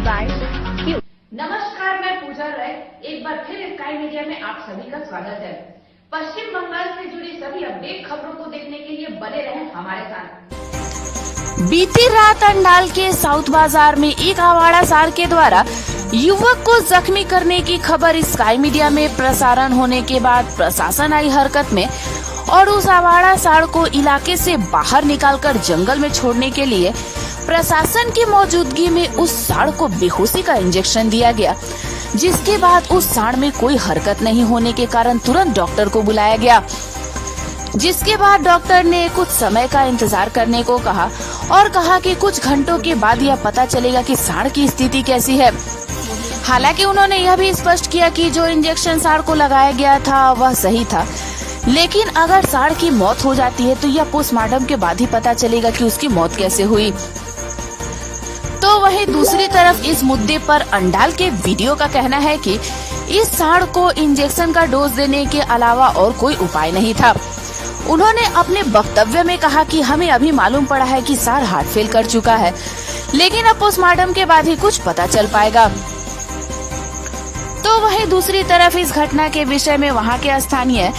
by Q। नमस्कार, मैं पूजा राय एक बार फिर स्काई मीडिया में आप सभी का स्वागत है। पश्चिम बंगाल से जुड़ी सभी अपडेट खबरों को देखने के लिए बने रहें हमारे साथ। बीती रात अंडाल के साउथ बाजार में एक आवारा सार के द्वारा युवक को जख्मी करने की खबर स्काई मीडिया में प्रसारण होने के बाद प्रशासन आई हरकत में और उस आवारा सार को इलाके से बाहर निकालकर जंगल में छोड़ने के लिए प्रशासन की मौजूदगी में उस सांड को बेहोशी का इंजेक्शन दिया गया, जिसके बाद उस सांड में कोई हरकत नहीं होने के कारण तुरंत डॉक्टर को बुलाया गया, जिसके बाद डॉक्टर ने कुछ समय का इंतजार करने को कहा और कहा कि कुछ घंटों के बाद यह पता चलेगा कि सांड की स्थिति कैसी है। हालांकि उन्होंने यह भी स्पष्ट किया कि जो इंजेक्शन सांड को लगाया गया था वह सही था, लेकिन अगर सांड की मौत हो जाती है तो यह पोस्टमार्टम के बाद ही पता चलेगा कि उसकी मौत कैसे हुई। तो वहीं दूसरी तरफ इस मुद्दे पर अंडाल के वीडियो का कहना है कि इस सांड को इंजेक्शन का डोज देने के अलावा और कोई उपाय नहीं था। उन्होंने अपने वक्तव्य में कहा कि हमें अभी मालूम पड़ा है कि सांड हार्ट फेल कर चुका है, लेकिन अब पोस्टमार्टम के बाद ही कुछ पता चल पाएगा। तो वहीं दूसरी तरफ इस घटना के विषय में वहां के स्थानीय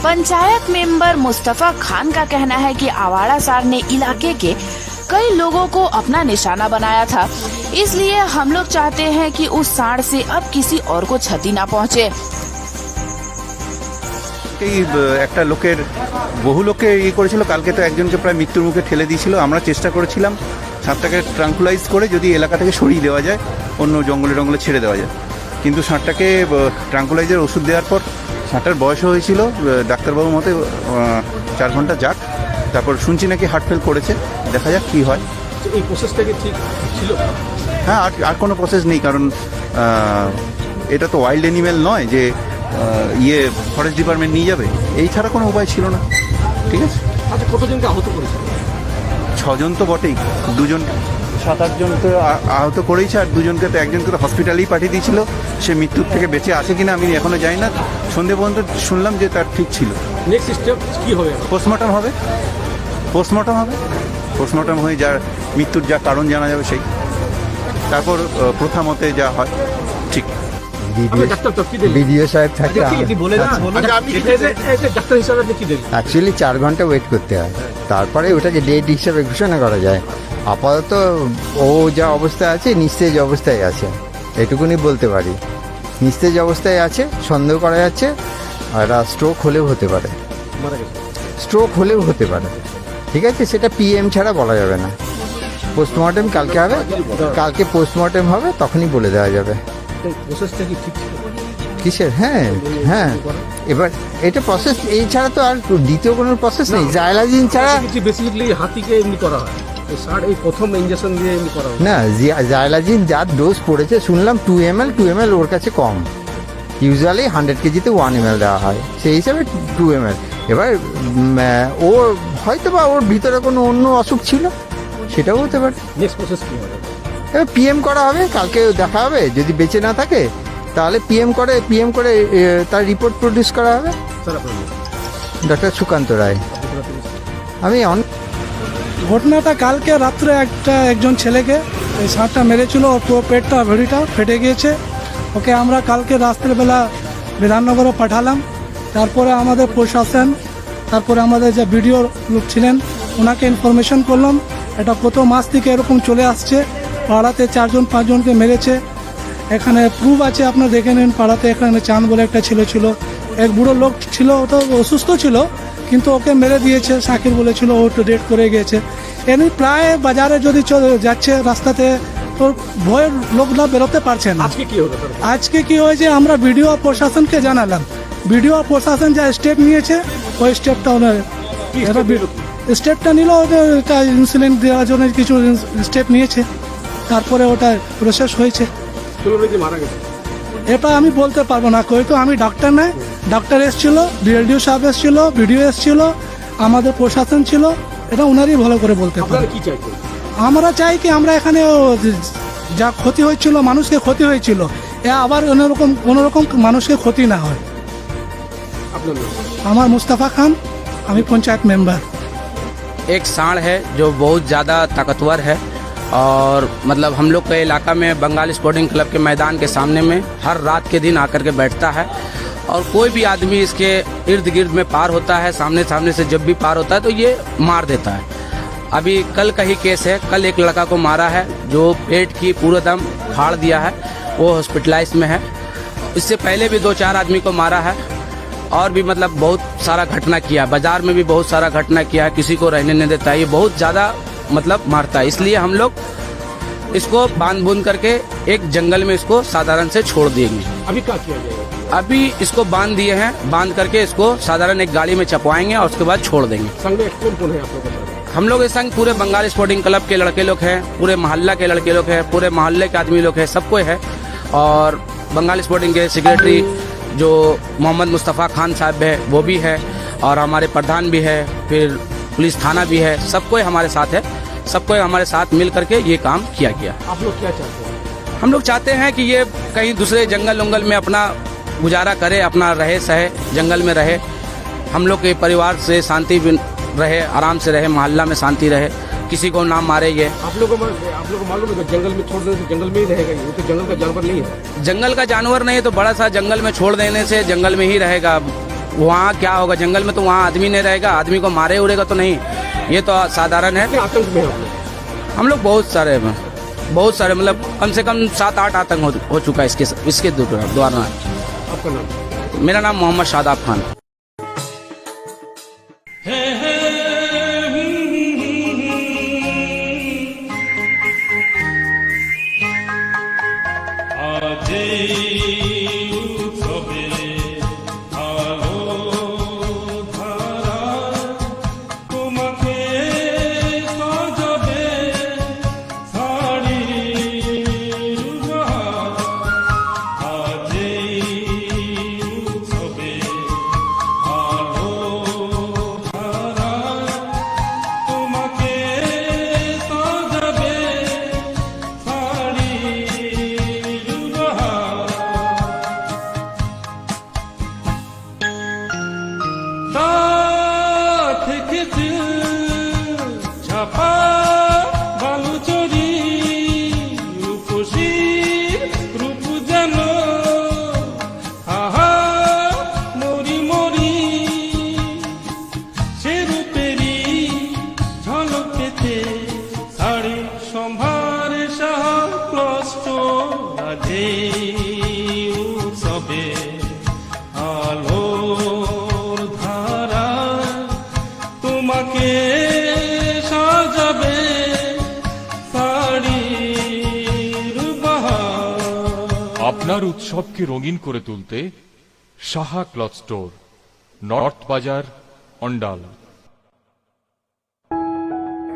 पंचायत मेंबर मुस्तफा खान का कहना है कि आवारा सार ने इलाके के कई लोगों को अपना निशाना बनाया था, इसलिए हम लोग चाहते हैं कि उस सांड से अब किसी और को क्षति ना पहुंचे। একটা লোকের বহু লোকে করেছিল, কালকে তো একজনকে প্রায় মৃত্যুর মুখে ঠেলে দিয়েছিল। আমরা চেষ্টা করেছিলাম সাপটাকে ট্রাঙ্কুলাইজ করে যদি এলাকা থেকে সরিয়ে দেওয়া যায়, অন্য জঙ্গলে টঙ্গলে ছেড়ে দেওয়া যায়, কিন্তু সাপটাকে ট্রাঙ্কুলাইজের ওষুধ দেওয়ার পর সাপটার বয়সও হয়েছিল ডাক্তারবাবুর মতে 4 ঘন্টা যাক, তারপর শুনছি নাকি হার্ট ফেল করেছে, দেখা যাক কি হয়। এই প্রসেসটা কি ঠিক ছিল? হ্যাঁ, আর কোনো প্রসেস নেই, কারণ এটা তো ওয়াইল্ড অ্যানিমেল নয় যে ফরেস্ট ডিপার্টমেন্ট নিয়ে যাবে, এই ছাড়া কোনো উপায় ছিল না। ঠিক আছে, আচ্ছা, কতজনকে আহত করেছে? 6 জন তো বটেই, 2 জন 7-8 জনকে আহত করেছে, আর 2 জনকে তো একজনকে তো হসপিটালেই পাঠিয়ে দিয়েছিল। সে মৃত্যুর থেকে বেঁচে আছে কিনা আমি এখনো জানি না। সন্ধে পর্যন্ত শুনলাম যে তার ঠিক ছিল। নেক্সট স্টেপ কি হবে? পোস্টমর্টম হবে, পোস্টমর্টম হয়ে যার মৃত্যুর যা কারণ জানা যাবে সেই, তারপর প্রথা মতে যা হয় ঠিক। বিডিও সাহেব থাকে, অ্যাকচুয়ালি 4 ঘন্টা ওয়েট করতে হয়, তারপরে ওটাকে ডেট হিসাবে ঘোষণা করা যায়। আপাতত ও যা অবস্থায় আছে নিস্তেজ অবস্থায় আছে, এটুকুনি বলতে পারি। নিস্তেজ অবস্থায় আছে, সন্দেহ করা যাচ্ছে আর স্ট্রোক হলেও হতে পারে, ঠিক আছে, সেটা পিএম ছাড়া বলা যাবে না। পোস্টমর্টম কালকে হবে, কালকে পোস্টমর্টম হবে, তখনই বলে দেওয়া যাবে। কিসের? হ্যাঁ, এবার এটা প্রসেস, এই ছাড়া তো আর দ্বিতীয় কোনো প্রসেস নেই। জাইলাজিন ছাড়া বেসিক্যালি হাতিকে এমনি করা হয়, এই প্রথম ইনজেকশন দিয়ে এমনি করা হয় না। জাইলাজিন যার ডোজ পড়েছে শুনলাম 2 ml ওর কাছে কম, ইউজুয়ালি 100 কেজিতে 1 ml দেওয়া হয়, সেই হিসাবে 2 ml। এবার ও হয়তো বা ওর ভিতরে কোনো অন্য অসুখ ছিল, সেটাও হতে পারে। নেক্সট প্রসেস কি হবে? এবার পিএম করা হবে, কালকে দেখা হবে, যদি বেঁচে না থাকে তাহলে পিএম করে তার রিপোর্ট প্রডিউস করা হবে। ডক্টর সুকান্ত রায়। আমি ঘটনাটা কালকে রাত্রে একজন ছেলেকে এই সাপটা মেরেছিল, ওর পুরো পেটটা ভেড়িটা ফেটে গিয়েছে। ওকে আমরা কালকে রাত্রেবেলা বিধাননগরে পাঠালাম, তারপরে আমাদের প্রশাসন, তারপরে আমাদের যে বিডিও লোক ছিলেন ওনাকে ইনফরমেশন করলাম। এটা কত মাস থেকে এরকম চলে আসছে, পাড়াতে 4-5 জনকে মেরেছে। এখানে প্রুফ আছে, আপনারা দেখে নিন। পাড়াতে এখানে চাঁদ বলে একটা ছেলে ছিল, এক বুড়ো লোক ছিল, ও তো অসুস্থ ছিল কিন্তু ওকে মেরে দিয়েছে। শাকির বলেছিল, ও তো ডেট করে গিয়েছে। এমনি প্রায় বাজারে যদি যাচ্ছে রাস্তাতে তো ভয়ের লোকরা বেরোতে পারছে না। আজকে কি হয়েছে, আমরা বিডিও প্রশাসনকে জানালাম, বিডিও প্রশাসন যা স্টেপ নিয়েছে ওই স্টেপটা নিল, ওটা ইনসুলিন দেওয়ার জন্য কিছু স্টেপ নিয়েছে, তারপরে ওটা প্রসেস হয়েছে। এটা আমি বলতে পারবো না, হয়তো আমি ডাক্তার নাই, ডাক্তার এসেছিল, বিএলডিও সাহেব এসেছিল, বিডিও এসেছিল, আমাদের প্রশাসন ছিল, এটা ওনারই ভালো করে বলতে পারে। আমরা চাই কি আমরা এখানে যা ক্ষতি হয়েছিল, মানুষকে ক্ষতি হয়েছিল, আবার কোনোরকম মানুষকে ক্ষতি না হয়। আমার মুস্তাফা খান, আমি पंचायत मेंबर। एक सांड है जो बहुत ज़्यादा ताकतवर है और मतलब हम लोग के इलाका में बंगाल स्पोर्टिंग क्लब के मैदान के सामने में हर रात के दिन आकर के बैठता है और कोई भी आदमी इसके इर्द गिर्द में पार होता है, सामने सामने से जब भी पार होता है तो ये मार देता है। अभी कल का ही केस है, कल एक लड़का को मारा है जो पेट की पूरा दम फाड़ दिया है, वो हॉस्पिटलाइज में है। इससे पहले भी 2-4 आदमी को मारा है और भी मतलब बहुत सारा घटना किया, बाजार में भी बहुत सारा घटना किया है, किसी को रहने नहीं देता है, ये बहुत ज़्यादा मतलब मारता है। इसलिए हम लोग इसको बांध बूंद करके एक जंगल में इसको साधारण से छोड़ देंगे। अभी क्या किया जाएगा? अभी इसको बांध दिए हैं, बांध करके इसको साधारण एक गाड़ी में चपवाएंगे और उसके बाद छोड़ देंगे। संग में कौन कौन है आप लोगों का? हम लोग इस संग पूरे बंगाल स्पोर्टिंग क्लब के लड़के लोग हैं, पूरे मोहल्ला के लड़के लोग हैं, पूरे मोहल्ले के आदमी लोग हैं, सबको है। और बंगाल स्पोर्टिंग के सेक्रेटरी जो मोहम्मद मुस्तफ़ा खान साहब है वो भी है, और हमारे प्रधान भी है, फिर पुलिस थाना भी है, सबको हमारे साथ है, सबको हमारे साथ मिल करके ये काम किया गया। आप लोग क्या चाहते हैं? हम लोग चाहते हैं कि ये कहीं दूसरे जंगल उंगल में अपना गुजारा करे, अपना रहे सहे, जंगल में रहे, हम लोग के परिवार से शांति रहे, आराम से रहे, मोहल्ला में शांति रहे, किसी को ना मारे। ये आप लोगों को मालूम है कि जंगल में छोड़ देने से जंगल में ही रहेगा, ये तो जंगल का जानवर नहीं है। जंगल का जानवर नहीं है तो बड़ा सा जंगल में छोड़ देने से जंगल में ही रहेगा। वहाँ क्या होगा, जंगल में तो वहाँ आदमी नहीं रहेगा, आदमी को मारे उड़ेगा तो नहीं, ये तो साधारण है। आतंक में हम लोग बहुत सारे मतलब कम से कम 7-8 आतंक हो चुका है इसके द्वारा। आपका नाम? मेरा नाम मोहम्मद शादाब खान। আপনার উৎসবকে রঙিন করে তুলতে সাহা ক্লথ স্টোর, নর্থ বাজার, অন্ডাল।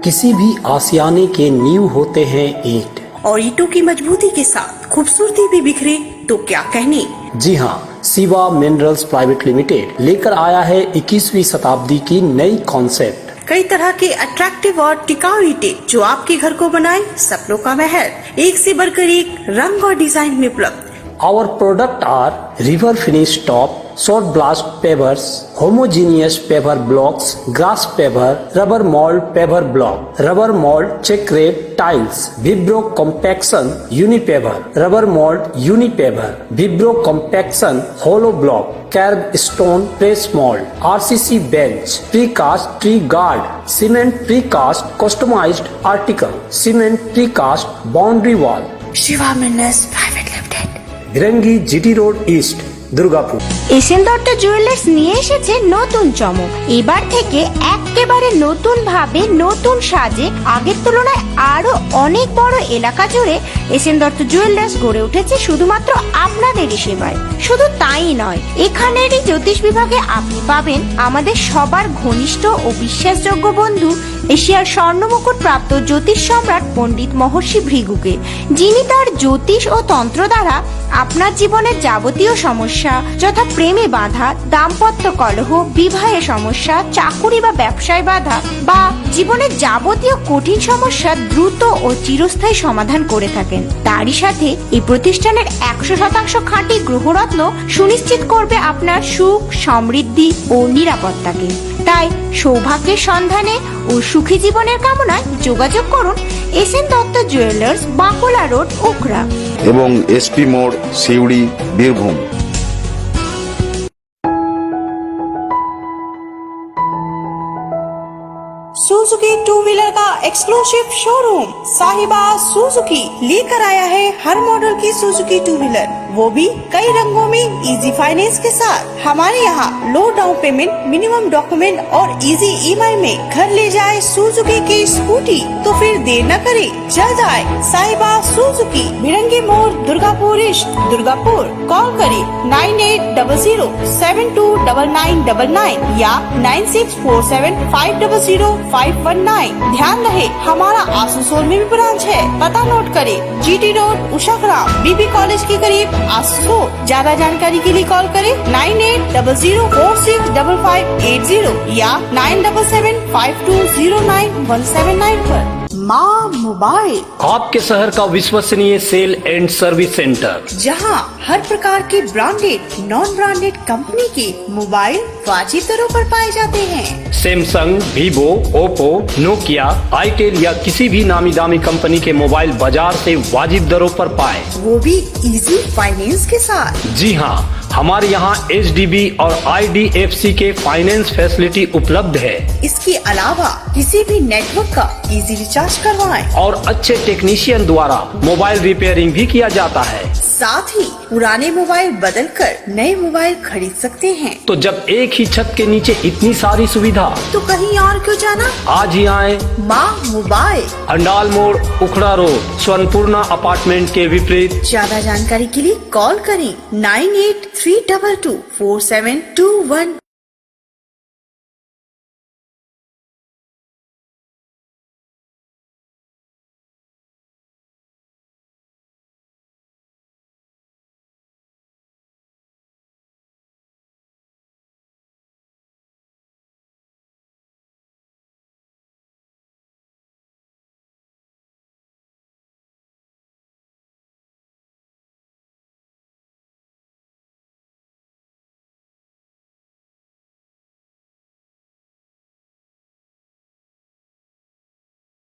किसी भी आशियाने के नींव होते हैं ईंट, और ईंटों की मजबूती के साथ खूबसूरती भी बिखरे तो क्या कहने। जी हाँ, शिवा मिनरल्स प्राइवेट लिमिटेड लेकर आया है 21वीं शताब्दी की नई कॉन्सेप्ट। कई तरह के अट्रैक्टिव और टिकाऊ ईंटें जो आपके घर को बनाए सपनों का महल, एक से बढ़कर एक रंग और डिजाइन में उपलब्ध। Our product are river finish top, short blast pavers, homogeneous paver blocks, grass paver, rubber mold paver block, rubber mold check rate tiles, vibro compaction unipaver, rubber mold unipaver, vibro compaction hollow block, curb stone press mold, RCC bench, precast tree guard, cement precast customized article, cement precast boundary wall. Shiva minerals private limited, Bhirangi GT road east, Durgapur. Asian Dutta jewellers নিয়ে এসেছে নতুন চমক। এবার থেকে একেবারে নতুন ভাবে, নতুন সাজে, আগের তুলনায় আরো অনেক বড় এলাকা জুড়ে এশিয়ান দত্ত জুয়েলার্স গড়ে উঠেছে শুধুমাত্র আপনাদেরই সেবায়। শুধু তাই নয়, এখানেরই জ্যোতিষ বিভাগে আপনি পাবেন আমাদের সবার ঘনিষ্ঠ ও বিশ্বাসযোগ্য বন্ধু এশিয়ার স্বর্ণমুকুট প্রাপ্ত জ্যোতিষ সম্রাট পণ্ডিত মহর্ষি ভৃগুকে, যিনি তার জ্যোতিষ ও তন্ত্র দ্বারা আপনার জীবনের যাবতীয় সমস্যা যথা প্রেমে বাধা, দাম্পত্য কলহ, বিবাহে সমস্যা, চাকুরি বা ব্যবসায় বাধা বা জীবনের যাবতীয় কঠিন সমস্যা দ্রুত ও চিরস্থায়ী সমাধান করে থাকেন। তারই সাথে এই প্রতিষ্ঠানের 100% খাঁটি গ্রহরত্ন সুনিশ্চিত করবে আপনার সুখ, সমৃদ্ধি ও নিরাপত্তাকে। তাই সৌভাগ্যের সন্ধানে ও সুখী জীবনের কামনায় যোগাযোগ করুন SN Dutta jewellers, Bankura road, Ukhra. এবং এসপি মোড়, Suri, Birbhum. Suzuki two wheeler का एक्सक्लूसिव शोरूम साहिबा सुजुकी लेकर आया है हर मॉडल की सुजुकी टू व्हीलर, वो भी कई रंगों में इजी फाइनेंस के साथ। हमारे यहाँ लो डाउन पेमेंट, मिनिमम डॉक्यूमेंट और इजी ईएमआई में घर ले जाए सुजुकी की स्कूटी, तो फिर देर न करे, जल्द आए साहिबा सुजुकी, भिरंगी मोड़, दुर्गापुर ईस्ट, दुर्गापुर। कॉल करे 9800729999 या 9647500519। ध्यान रहे हमारा आसनसोल में भी ब्रांच है, पता नोट करे, GT रोड, उषाग्राम, बीबी कॉलेज के करीब, आसनसोल। ज्यादा जानकारी के लिए कॉल करे 9800465580 या 9775209179 पर। माँ मोबाइल, आपके शहर का विश्वसनीय सेल एंड सर्विस सेंटर, जहाँ हर प्रकार के ब्रांडेड, नॉन ब्रांडेड कंपनी के मोबाइल वाजिब दरों पर पाए जाते हैं। Samsung, Vivo, Oppo, Nokia, itel या किसी भी नामी दामी कंपनी के मोबाइल बाजार से वाजिब दरों पर पाए, वो भी इजी फाइनेंस के साथ। जी हाँ, हमारे यहाँ HDB और IDFC के फाइनेंस फैसिलिटी उपलब्ध है। इसके अलावा किसी भी नेटवर्क का इजी रिचार्ज करवाएं और अच्छे टेक्नीशियन द्वारा मोबाइल रिपेयरिंग भी किया जाता है। साथ ही पुराने मोबाइल बदलकर नए मोबाइल खरीद सकते हैं। तो जब एक ही छत के नीचे इतनी सारी सुविधा, तो कहीं और क्यों जाना, आज ही आए माँ मोबाइल, अंडाल मोड़, उखड़ा रोड, स्वर्णपूर्णा अपार्टमेंट के विपरीत। ज्यादा जानकारी के लिए कॉल करें 9832247221।